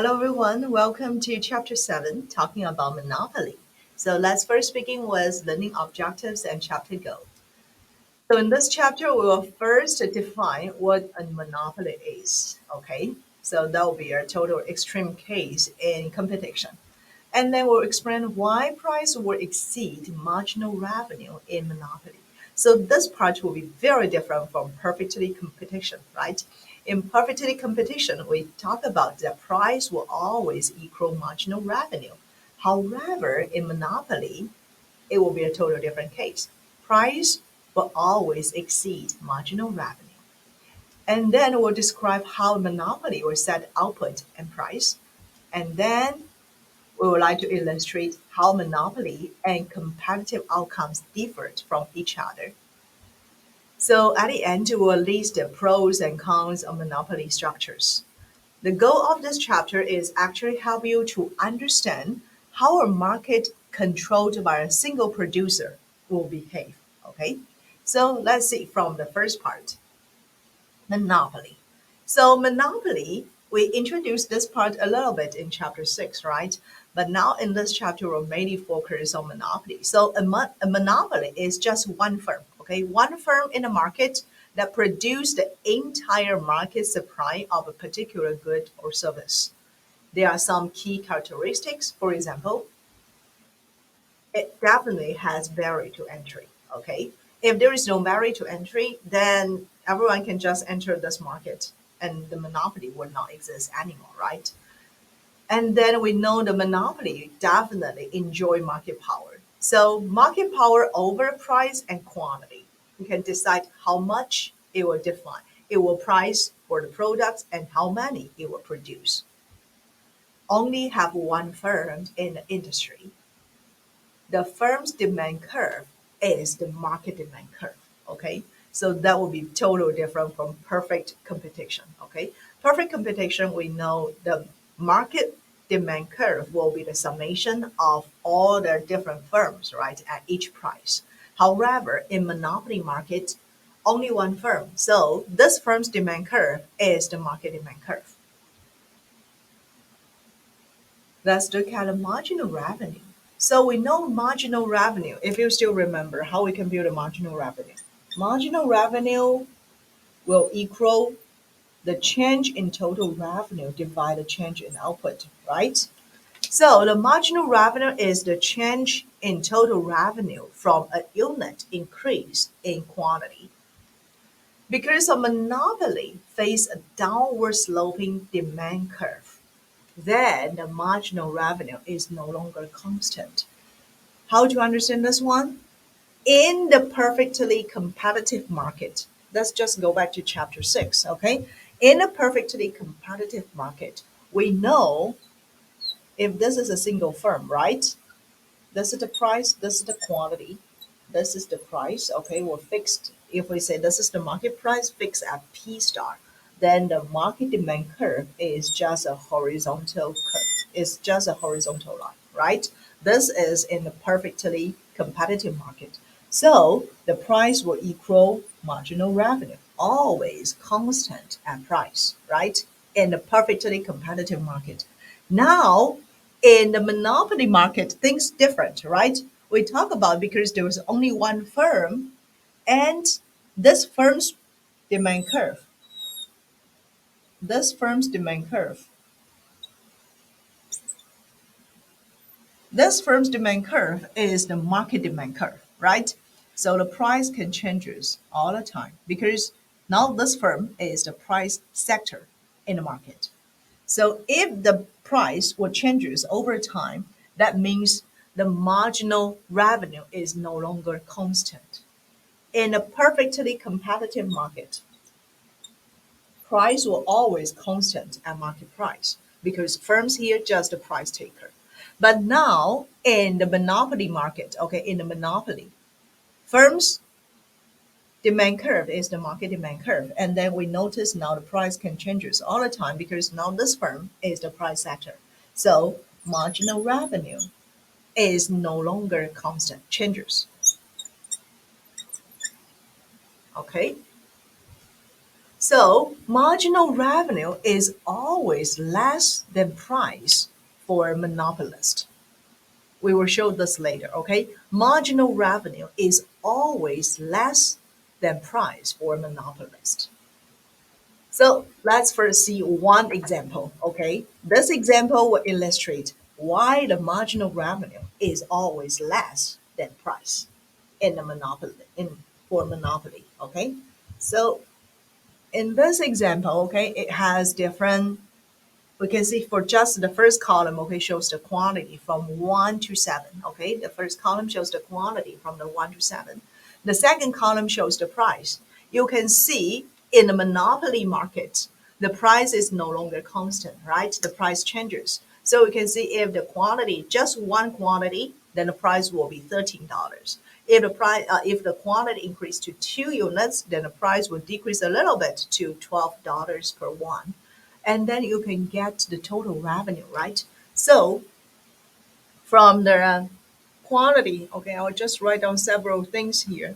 Hello, everyone. Welcome to Chapter 7, talking about monopoly. So let's first begin with learning objectives and chapter goal. So in this chapter, we will first define what a monopoly is. Okay, so that will be a total extreme case in competition. And then we'll explain why price will exceed marginal revenue in monopoly. So this part will be very different from perfectly competition, right? In perfectly competition, we talk about that price will always equal marginal revenue. However, in monopoly, it will be a total different case. Price will always exceed marginal revenue. And then we'll describe how monopoly will set output and price. And then we would like to illustrate how monopoly and comparative outcomes differed from each other. So at the end, we will list the pros and cons of monopoly structures. The goal of this chapter is actually help you to understand how a market controlled by a single producer will behave. Okay, so let's see from the first part, monopoly. So monopoly, we introduced this part a little bit in chapter 6, right? But now in this chapter, we'll mainly focus on monopoly. So a monopoly is just one firm, okay? One firm in the market that produce the entire market supply of a particular good or service. There are some key characteristics. For example, it definitely has barrier to entry. Okay, if there is no barrier to entry, then everyone can just enter this market, and the monopoly will not exist anymore, right? And then we know the monopoly definitely enjoy market power. So market power over price and quantity. You can decide how much it will define. It will price for the products and how many it will produce. Only have one firm in the industry. The firm's demand curve is the market demand curve. Okay, so that will be totally different from perfect competition. Okay, perfect competition, we know the market demand curve will be the summation of all the different firms, right, at each price. However, in monopoly market, only one firm, so this firm's demand curve is the market demand curve. Let's look at the marginal revenue. So we know marginal revenue, if you still remember how we can build a marginal revenue. Marginal revenue will equal the change in total revenue divided the change in output, right? So the marginal revenue is the change in total revenue from a unit increase in quantity. Because a monopoly face a downward sloping demand curve, then the marginal revenue is no longer constant. How to understand this one? In the perfectly competitive market, let's just go back to chapter 6, okay? In a perfectly competitive market, we know if this is a single firm, right? This is the price, this is the quantity, this is the price, okay? We're fixed. If we say this is the market price fixed at P star, then the market demand curve is just a horizontal curve. It's just a horizontal line, right? This is in the perfectly competitive market. So the price will equal marginal revenue, always constant at price, right? In the perfectly competitive market. Now, in the monopoly market, things different, right? We talk about because there was only one firm, and this firm's demand curve, this firm's demand curve, this firm's demand curve is the market demand curve, right? So the price can changes all the time because now this firm is the price sector in the market. So if the price will changes over time, that means the marginal revenue is no longer constant. In a perfectly competitive market, price will always constant at market price because firms here just a price taker. But now in the monopoly market, okay, in the monopoly, firms demand curve is the market demand curve. And then we notice now the price can changes all the time because now this firm is the price setter. So marginal revenue is no longer constant, changes. Okay. So marginal revenue is always less than price for a monopolist. We will show this later, okay? Marginal revenue is always less than price for a monopolist. So let's first see one example, okay? This example will illustrate why the marginal revenue is always less than price in a monopoly, for monopoly, okay? So in this example, okay, it has different, we can see for just the first column, okay, shows the quantity from 1 to 7, okay? The first column shows the quantity from the 1 to 7. The second column shows the price. You can see in the monopoly market, the price is no longer constant, right? The price changes. So we can see if the quantity, just one quantity, then the price will be $13. If the quantity increased to 2 units, then the price will decrease a little bit to $12 per one, and then you can get the total revenue, right? So from the quantity, okay, I'll just write down several things here.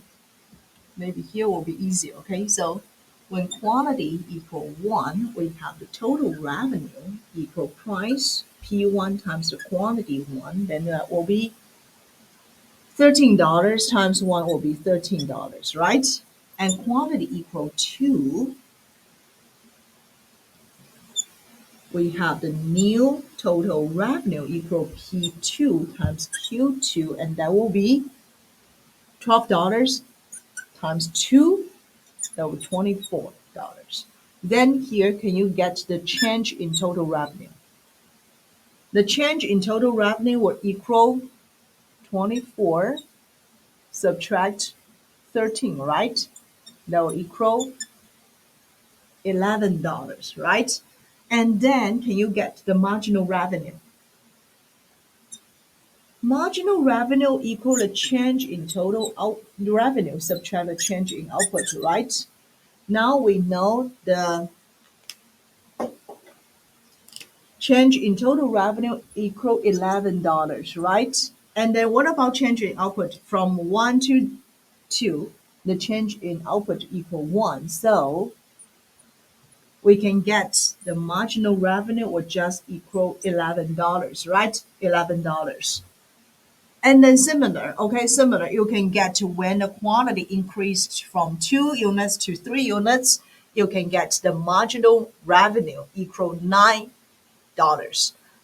Maybe here will be easier, okay? So when quantity equal 1, we have the total revenue equal price, P1 times the quantity 1, then that will be $13 times 1 will be $13, right? And quantity equal 2, we have the new total revenue equal P2 times Q2, and that will be $12 times 2, that will be $24. Then here, can you get the change in total revenue? The change in total revenue will equal 24 subtract 13, right? That will equal $11, right? And then can you get the marginal revenue? Marginal revenue equal the change in total revenue subtract the change in output, right? Now we know the change in total revenue equal $11, right? And then what about change in output from 1 to 2? The change in output equal 1. So we can get the marginal revenue will just equal $11, right? $11. And then similar, okay, similar, you can get to when the quantity increased from 2 units to 3 units, you can get the marginal revenue equal $9.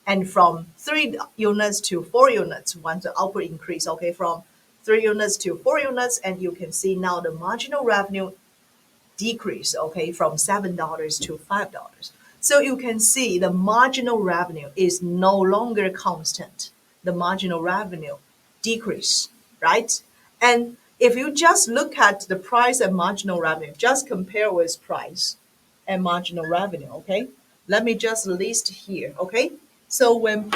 And from 3 units to 4 units, once the output increase, okay, from 3 units to 4 units, and you can see now the marginal revenue decrease, okay, from $7 to $5. So you can see the marginal revenue is no longer constant. The marginal revenue decrease, right? And if you just look at the price and marginal revenue, just compare with price and marginal revenue, okay? Let me just list here, okay? So when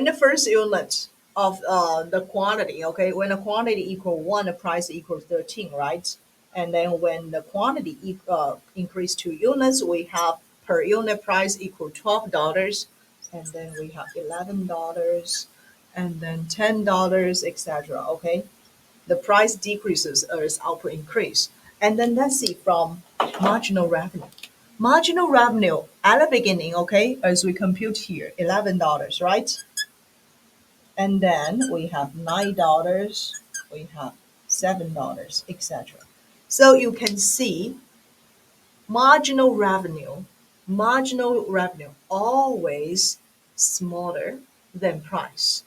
the first unit of the quantity, okay, when the quantity equal 1, the price equals 13, right? And then when the quantity increase 2 units, we have per unit price equal $12, and then we have $11, and then $10, etc. Okay, the price decreases as output increase. And then let's see from marginal revenue. Marginal revenue at the beginning, okay, as we compute here, $11, right? And then we have $9, we have $7, etc. So you can see marginal revenue always smaller than price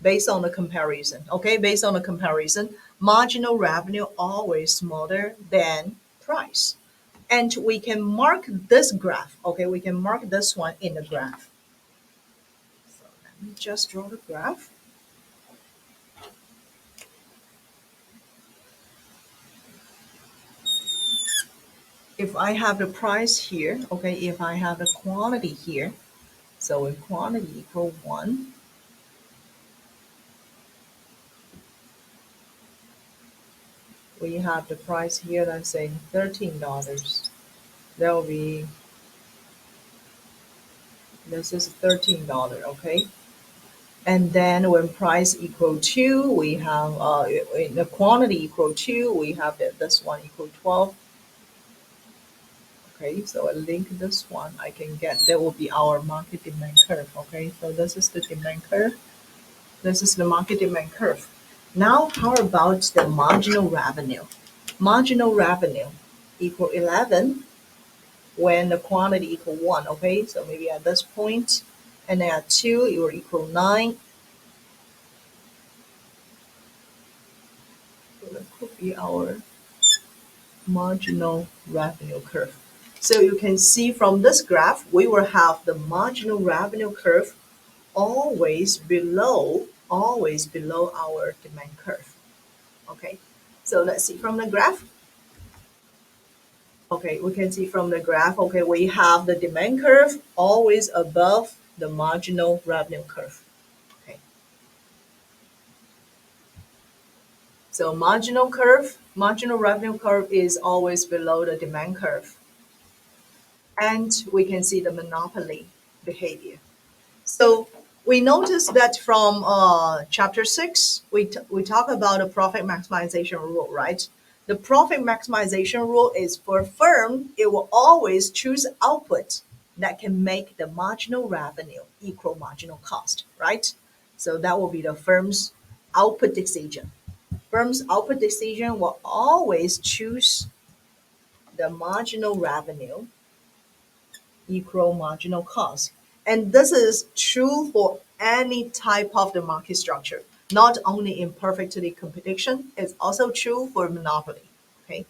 based on the comparison. Okay, based on the comparison, marginal revenue always smaller than price. And we can mark this graph. Okay, we can mark this one in the graph. So let me just draw the graph. If I have the price here, okay, if I have the quantity here, so if quantity equal 1, we have the price here that's saying $13. That will be, this is $13, okay? And then when price equal 2, we have in the quantity equal 2, we have that this one equal 12. Okay, so I link this one, I can get, that will be our market demand curve. Okay, so this is the demand curve. This is the market demand curve. Now, how about the marginal revenue? Marginal revenue equal 11 when the quantity equal 1. Okay, so maybe at this point, and then at 2, it will equal 9. So that could be our marginal revenue curve. So you can see from this graph, we will have the marginal revenue curve always below our demand curve. Okay, so let's see from the graph. Okay, we can see from the graph, okay, we have the demand curve always above the marginal revenue curve. Okay, so marginal revenue curve is always below the demand curve. And we can see the monopoly behavior. So we notice that from chapter 6, we talk about a profit maximization rule, right? The profit maximization rule is for a firm, it will always choose output that can make the marginal revenue equal marginal cost, right? So that will be the firm's output decision. Firm's output decision will always choose the marginal revenue equal marginal cost. And this is true for any type of the market structure, not only in perfectly competition, it's also true for monopoly. Okay.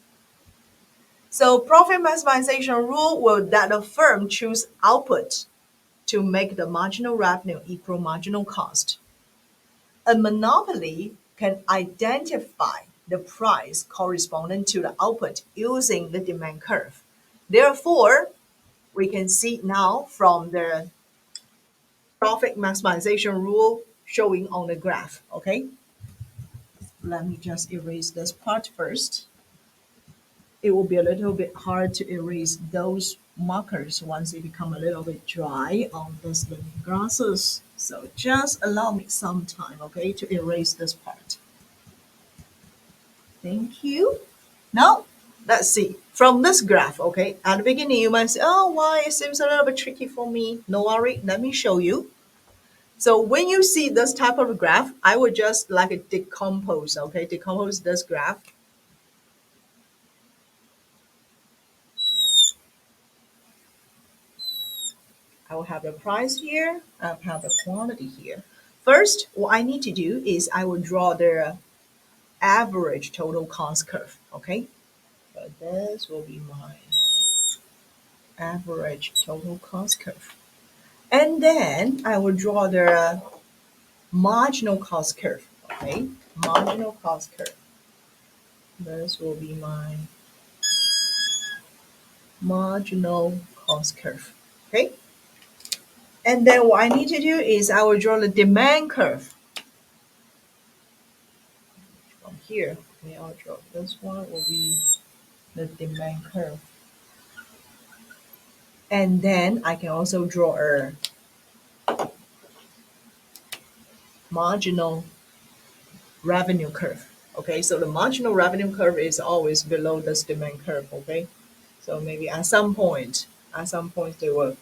So profit maximization rule will that a firm choose output to make the marginal revenue equal marginal cost. A monopoly can identify the price corresponding to the output using the demand curve. Therefore, we can see now from the profit maximization rule showing on the graph. Okay, let me just erase this part first. It will be a little bit hard to erase those markers once they become a little bit dry on this learning glasses. So just allow me some time, okay, to erase this part. Thank you. Now, let's see. From this graph, okay, at the beginning you might say, oh, why it seems a little bit tricky for me. No worry, let me show you. So when you see this type of graph, I would just like decompose, okay? Decompose this graph. I will have a price here, I will have a quantity here. First, what I need to do is I will draw the average total cost curve, okay? So this will be my average total cost curve. And then I will draw the marginal cost curve, okay? Marginal cost curve. This will be my marginal cost curve. Okay. And then what I need to do is I will draw the demand curve from here. Okay, I'll draw this one will be the demand curve. And then I can also draw a marginal revenue curve. Okay, so the marginal revenue curve is always below this demand curve. Okay, so maybe at some point they will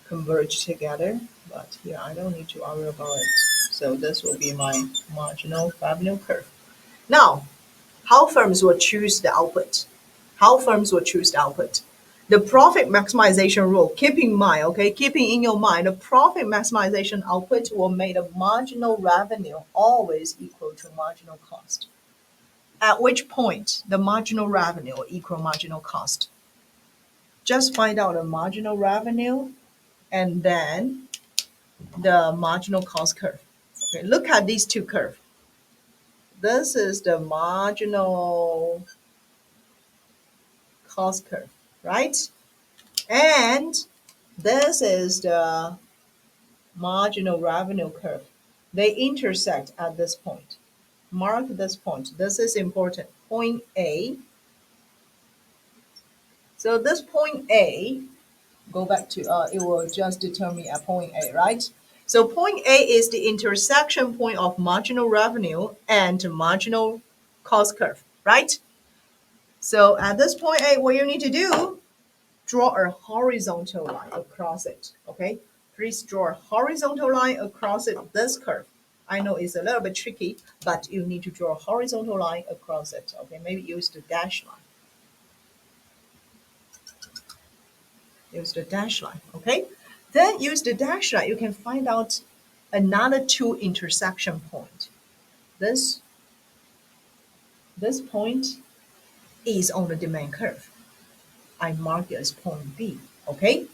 converge together, but here I don't need to worry about it. So this will be my marginal revenue curve. Now, how firms will choose the output? How firms will choose the output? The profit maximization rule, keep in mind, okay, keeping in your mind, the profit maximization output will make the marginal revenue always equal to marginal cost. At which point the marginal revenue will equal marginal cost. Just find out the marginal revenue and then the marginal cost curve. Okay, look at these two curves. This is the marginal cost curve, right? And this is the marginal revenue curve. They intersect at this point. Mark this point. This is important. Point A. So this point A, go back to, it will just determine at point A, right? So point A is the intersection point of marginal revenue and marginal cost curve, right? So at this point A, what you need to do, draw a horizontal line across it, okay? Please draw a horizontal line across it, this curve. I know it's a little bit tricky, but you need to draw a horizontal line across it, okay? Maybe use the dash line. Use the dash line, okay? Then use the dash line, you can find out another two intersection point. This point is on the demand curve. I mark it as point B, okay?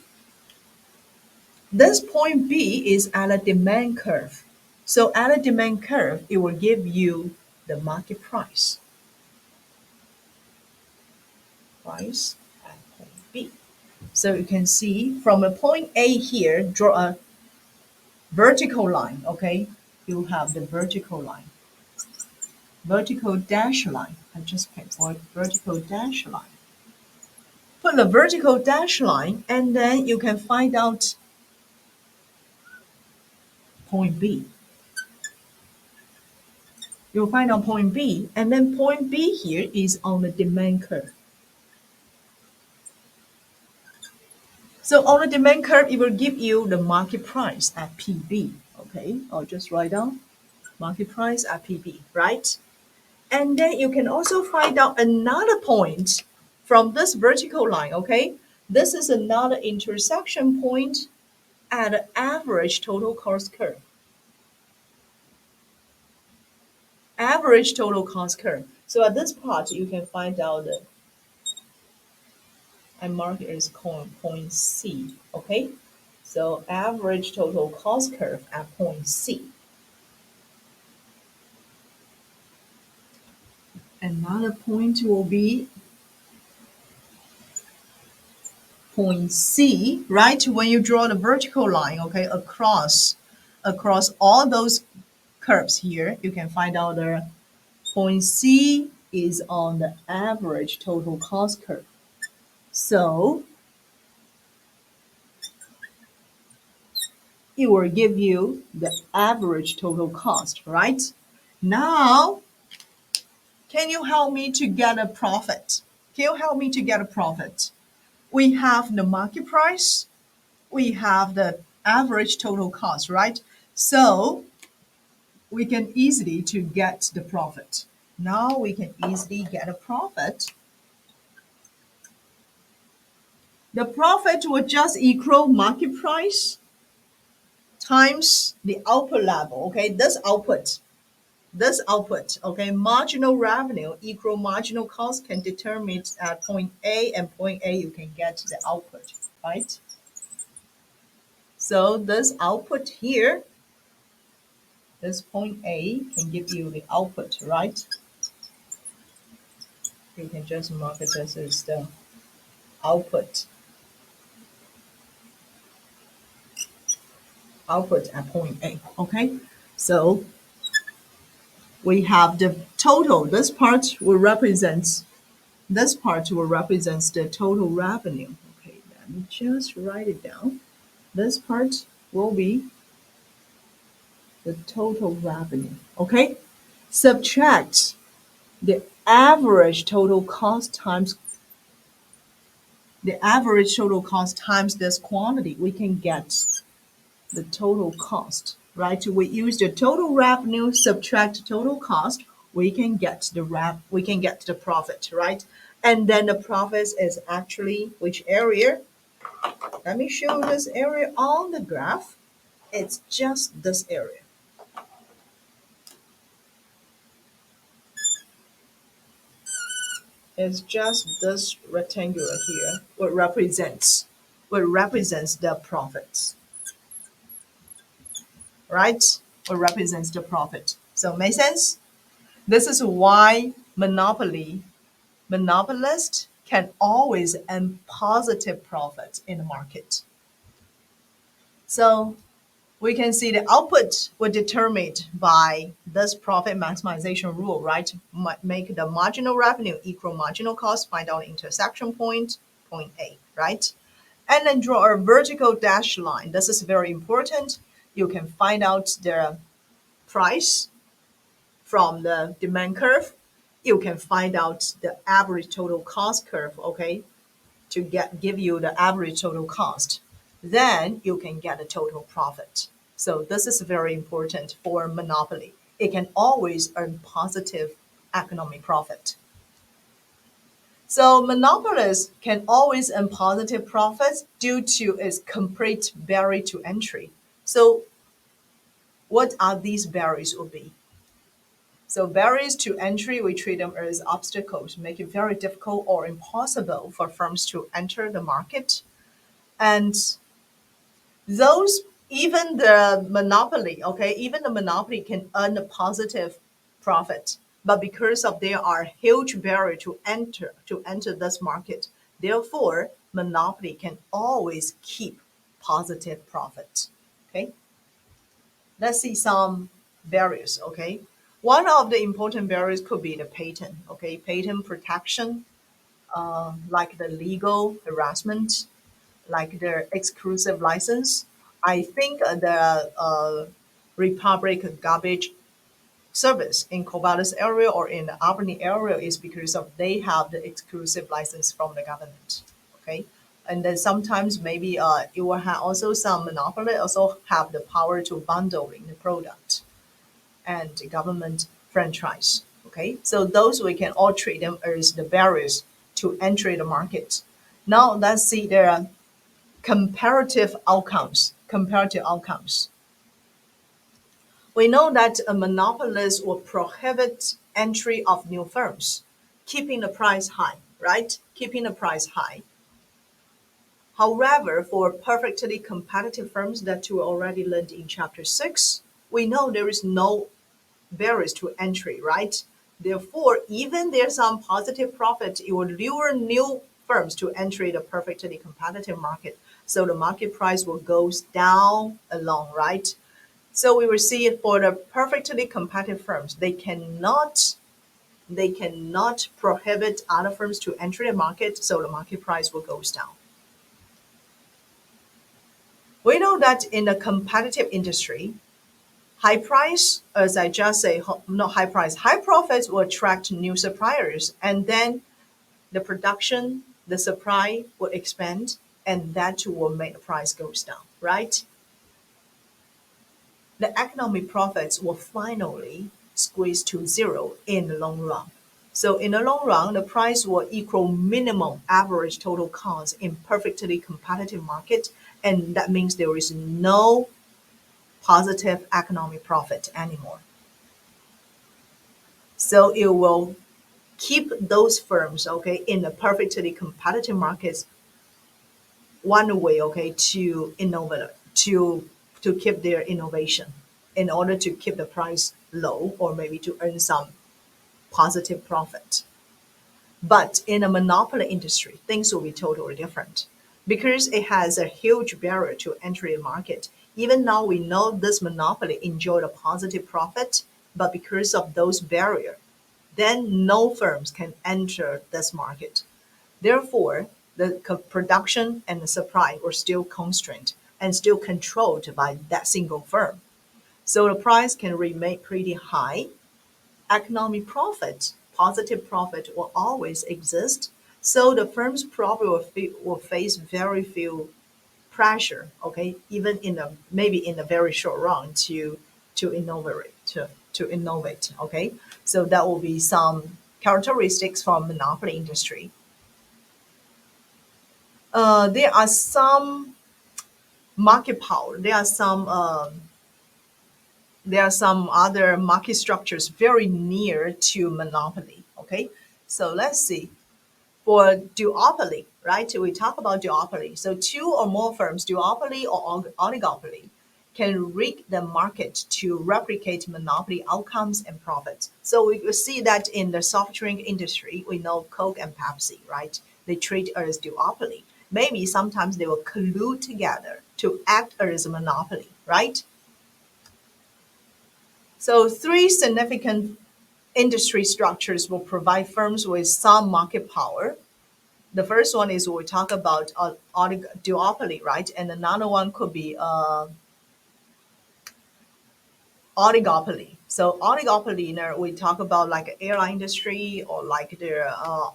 This point B is at a demand curve. So at a demand curve, it will give you the market price. Price at point B. So you can see from a point A here, draw a vertical line, okay? You have the vertical line. Vertical dash line. I just picked for vertical dash line. Put the vertical dash line and then you can find out point B. You'll find out point B, and then point B here is on the demand curve. So on the demand curve, it will give you the market price at PB. Okay, I'll just write down market price at PB, right? And then you can also find out another point from this vertical line, okay? This is another intersection point at the average total cost curve. Average total cost curve. So at this part, you can find out the I mark it as point C, okay? So average total cost curve at point C. Another point will be point C, right? When you draw the vertical line, okay, across all those curves here, you can find out the point C is on the average total cost curve. So it will give you the average total cost, right? Now, can you help me to get a profit? Can you help me to get a profit? We have the market price, we have the average total cost, right? So we can easily to get the profit. Now we can easily get a profit. The profit will just equal market price times the output level, okay? This output, okay, marginal revenue equal marginal cost can determine at point A, and point A you can get the output, right? So this output here, this point A can give you the output, right? You can just mark it as the output. Output at point A, okay? So we have the total. This part will represent the total revenue. Okay, let me just write it down. This part will be the total revenue. Okay, subtract the average total cost times this quantity. We can get the total cost, right? We use the total revenue, subtract total cost, we can get the profit, right? And then the profit is actually which area? Let me show this area on the graph. It's just this area. It's just this rectangular here, what represents the profits, right? What represents the profit. So make sense? This is why monopolist can always earn positive profit in the market. So we can see the output was determined by this profit maximization rule, right? Make the marginal revenue equal marginal cost, find out the intersection point, point A, right? And then draw a vertical dash line. This is very important. You can find out the price from the demand curve. You can find out the average total cost curve, okay, to give you the average total cost. Then you can get a total profit. So this is very important for monopoly. It can always earn positive economic profit. So monopolists can always earn positive profits due to its complete barrier to entry. So what are these barriers will be? So barriers to entry, we treat them as obstacles, make it very difficult or impossible for firms to enter the market. And those, even the monopoly, okay, even the monopoly can earn a positive profit. But because of there are huge barrier to enter this market, therefore monopoly can always keep positive profit. Okay. Let's see some barriers, okay? One of the important barriers could be the patent, okay? Patent protection, like the legal harassment, like the exclusive license. I think the Republic Garbage Service in Corvallis area or in the Albany area is because of they have the exclusive license from the government, okay? And then sometimes maybe it will have also some monopoly also have the power to bundling the product and government franchise. Okay, so those we can all treat them as the barriers to enter the market. Now let's see their comparative outcomes. Comparative outcomes. We know that a monopolist will prohibit entry of new firms, keeping the price high, right? Keeping the price high. However, for perfectly competitive firms that you already learned in chapter 6, we know there is no barriers to entry, right? Therefore, even there's some positive profit, it will lure new firms to enter the perfectly competitive market. So the market price will goes down along, right? So we will see it for the perfectly competitive firms. They cannot prohibit other firms to enter the market, so the market price will goes down. We know that in a competitive industry, high price, as I just say, not high price, high profits will attract new suppliers, and then the production, the supply will expand, and that will make the price goes down, right? The economic profits will finally squeeze to zero in the long run. So in the long run, the price will equal minimum average total cost in perfectly competitive market, and that means there is no positive economic profit anymore. So it will keep those firms, okay, in the perfectly competitive markets one way, okay, to innovate, to keep their innovation in order to keep the price low or maybe to earn some positive profit. But in a monopoly industry, things will be totally different because it has a huge barrier to entry the market. Even now, we know this monopoly enjoyed a positive profit, but because of those barriers, then no firms can enter this market. Therefore, the production and the supply were still constrained and still controlled by that single firm. So the price can remain pretty high. Economic profit, positive profit will always exist. So the firms probably will face very few pressure, okay, even in a maybe in a very short run to innovate to innovate, okay. So that will be some characteristics from monopoly industry. There are some market power. There are some other market structures very near to monopoly. Okay, so let's see. For duopoly, right? We talk about duopoly. So two or more firms, duopoly or oligopoly, can rig the market to replicate monopoly outcomes and profits. So we will see that in the soft drink industry, we know Coke and Pepsi, right? They trade as duopoly. Maybe sometimes they will collude together to act as a monopoly, right? So three significant industry structures will provide firms with some market power. The first one is we talk about duopoly, right? And another one could be oligopoly. So oligopoly, we talk about like airline industry or like the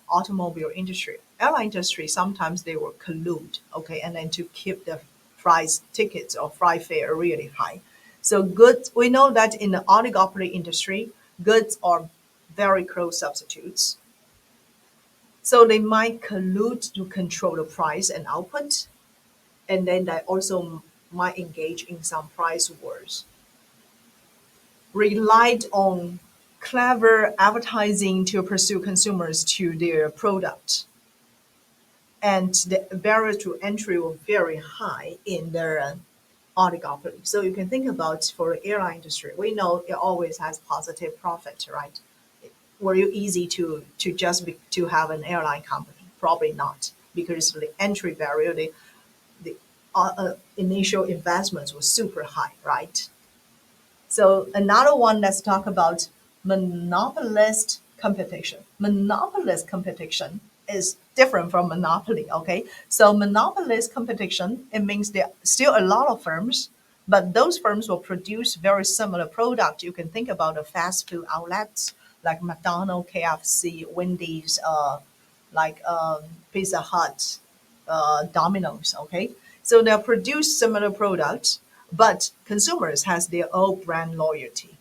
automobile industry. Airline industry sometimes they will collude, okay, and then to keep the price tickets or flight fare really high. So goods, we know that in the oligopoly industry, goods are very close substitutes. So they might collude to control the price and output, and then they also might engage in some price wars, relied on clever advertising to pursue consumers to their product. And the barrier to entry was very high in their oligopoly. So you can think about for the airline industry, we know it always has positive profit, right? Were you easy to just to have an airline company? Probably not, because the entry barrier, the initial investments was super high, right? So another one, let's talk about monopolist competition. Monopolist competition is different from monopoly, okay? So monopolist competition, it means there are still a lot of firms, but those firms will produce very similar product. You can think about the fast food outlets like McDonald's, KFC, Wendy's, like Pizza Hut, Domino's, okay? So they'll produce similar products, but consumers has their own brand loyalty.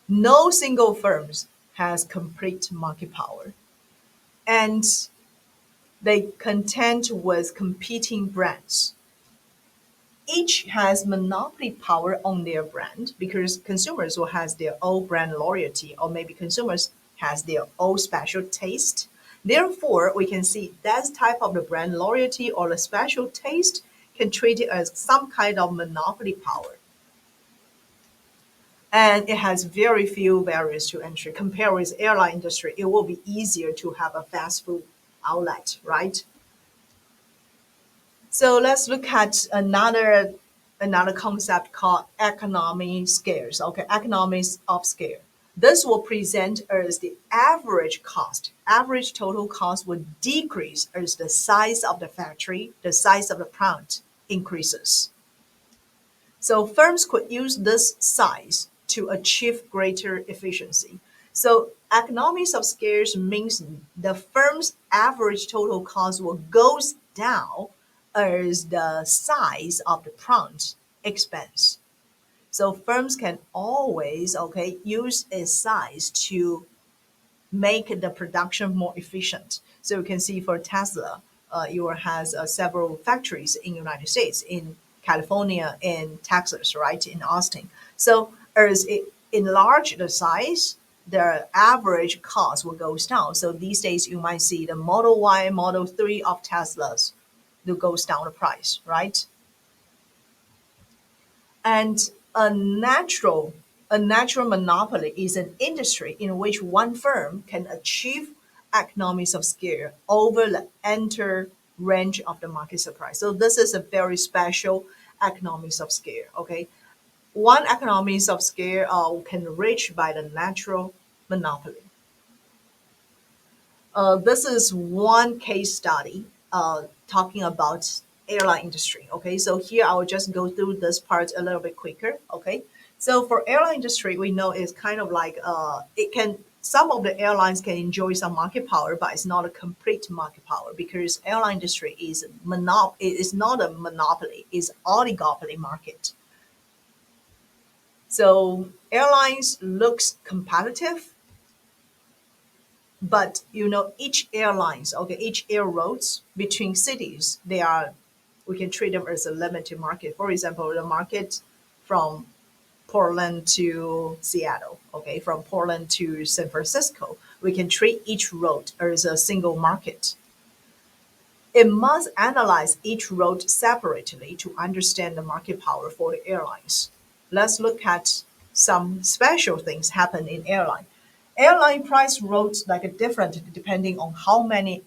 No single firms has complete market power, and they contend with competing brands. Each has monopoly power on their brand because consumers will has their own brand loyalty, or maybe consumers has their own special taste. Therefore, we can see that type of the brand loyalty or the special taste can treat it as some kind of monopoly power. And it has very few barriers to entry. Compared with airline industry, it will be easier to have a fast food outlet, right? So let's look at another concept called economy scales. Okay, economics of scale. This will present as the average cost. Average total cost will decrease as the size of the factory, the size of the plant increases. So firms could use this size to achieve greater efficiency. So economies of scale means the firm's average total cost will goes down as the size of the plant expands. So firms can always use its size to make the production more efficient. So you can see for Tesla, you has several factories in United States, in California, in Texas, right, in Austin. So as it enlarge the size, the average cost will goes down. So these days you might see the Model Y, Model 3 of Teslas that goes down the price, right? And a natural a natural monopoly is an industry in which one firm can achieve economies of scale over the entire range of the market supply. So this is a very special economies of scale. Okay, one economies of scale can reach by the natural monopoly. This is one case study talking about airline industry. Okay, so here I will just go through this part a little bit quicker. Okay, so for airline industry, we know it's kind of like it can some of the airlines can enjoy some market power, but it's not a complete market power because airline industry is it is not a monopoly, it's oligopoly market. So airlines looks competitive, but each airlines, okay, each air roads between cities, they are we can treat them as a limited market. For example, the market from Portland to Seattle, okay, from Portland to San Francisco, we can treat each road as a single market. It must analyze each road separately to understand the market power for the airlines. Let's look at some special things happen in airline. Airline price roads like a different depending on how many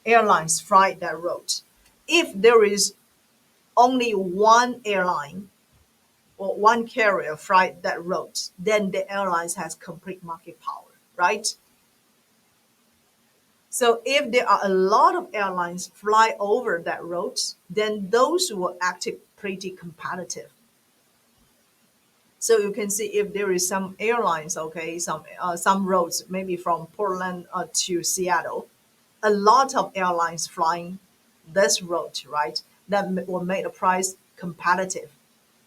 airlines fly that route. If there is only one airline or one carrier fly that route, then the airlines has complete market power, right? So if there are a lot of airlines fly over that route, then those will act pretty competitive. So you can see if there is some airlines, okay, some roads, maybe from Portland to Seattle, a lot of airlines flying this route, right? That will make the price competitive,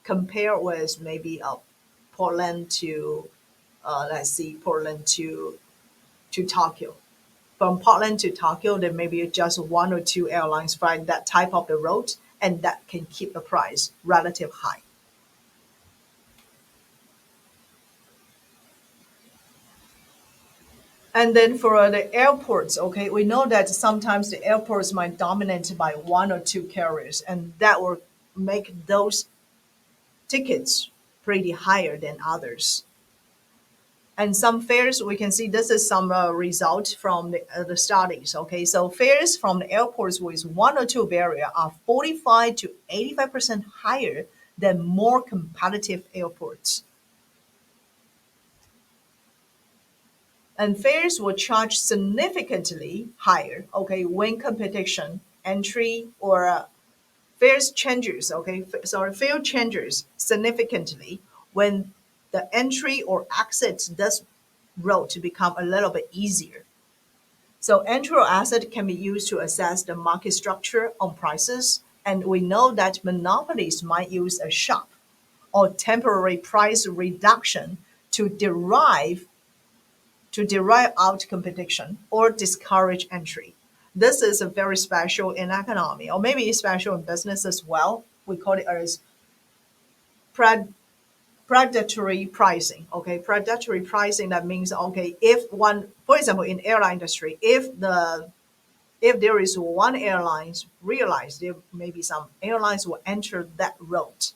compare with maybe Portland to let's see, Portland to Tokyo. From Portland to Tokyo, there may be just one or two airlines flying that type of the route, and that can keep the price relative high. And then for the airports, okay, we know that sometimes the airports might dominate by one or two carriers, and that will make those tickets pretty higher than others. And some fares, we can see this is some result from the studies. Okay, so fares from the airports with one or two barrier are 45 to 85% higher than more competitive airports. And fares will charge significantly higher, okay, when competition, entry, or fares changes, okay, fare changes significantly when the entry or exit this road to become a little bit easier. So entry or exit can be used to assess the market structure on prices, and we know that monopolies might use a shock or temporary price reduction to derive out competition or discourage entry. This is a very special in economy, or maybe special in business as well. We call it as pred- predatory pricing. Okay, predatory pricing, that means, okay, if one, for example, in airline industry, if there is one airlines realize there may be some airlines will enter that route,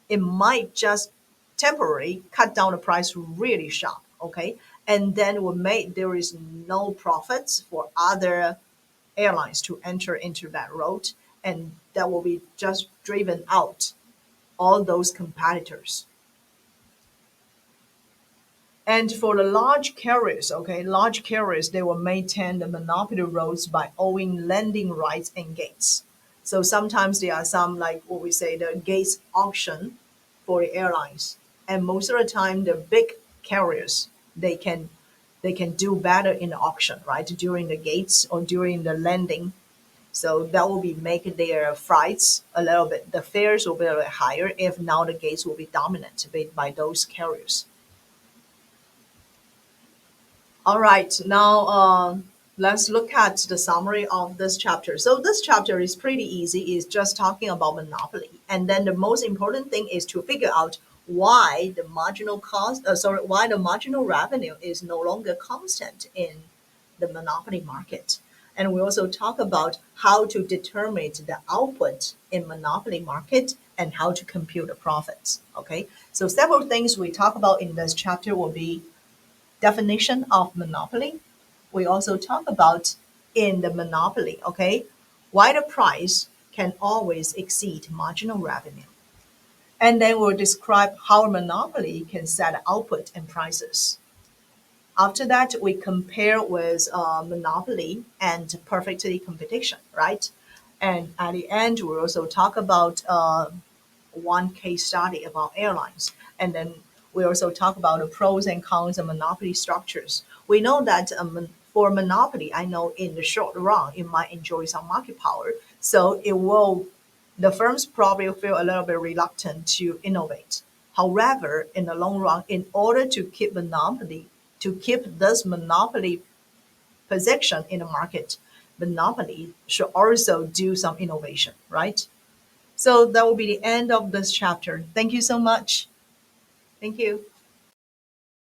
it might just temporarily cut down the price really sharp, okay? And then will make there is no profits for other airlines to enter into that route, and that will be just driven out all those competitors. And for the large carriers, okay, large carriers, they will maintain the monopoly roads by owning landing rights and gates. So sometimes there are some, like what we say, the gates auction for the airlines. And most of the time, the big carriers, they can do better in the auction, right? During the gates or during the landing. So that will be make their flights a little bit, the fares will be a little bit higher if now the gates will be dominant by those carriers. All right, now let's look at the summary of this chapter. So this chapter is pretty easy. It's just talking about monopoly, and then the most important thing is to figure out why the marginal cost, why the marginal revenue is no longer constant in the monopoly market. And we also talk about how to determine the output in monopoly market and how to compute the profits. Okay, so several things we talk about in this chapter will be definition of monopoly. We also talk about in the monopoly, okay, why the price can always exceed marginal revenue. And then we'll describe how a monopoly can set output and prices. After that, we compare with monopoly and perfectly competition, right? And at the end, we'll also talk about one case study about airlines. And then we also talk about the pros and cons of monopoly structures. We know that for monopoly, I know in the short run, it might enjoy some market power. So the firms probably feel a little bit reluctant to innovate. However, in the long run, in order to keep this monopoly position in the market, monopoly should also do some innovation, right? So that will be the end of this chapter. Thank you so much. Thank you.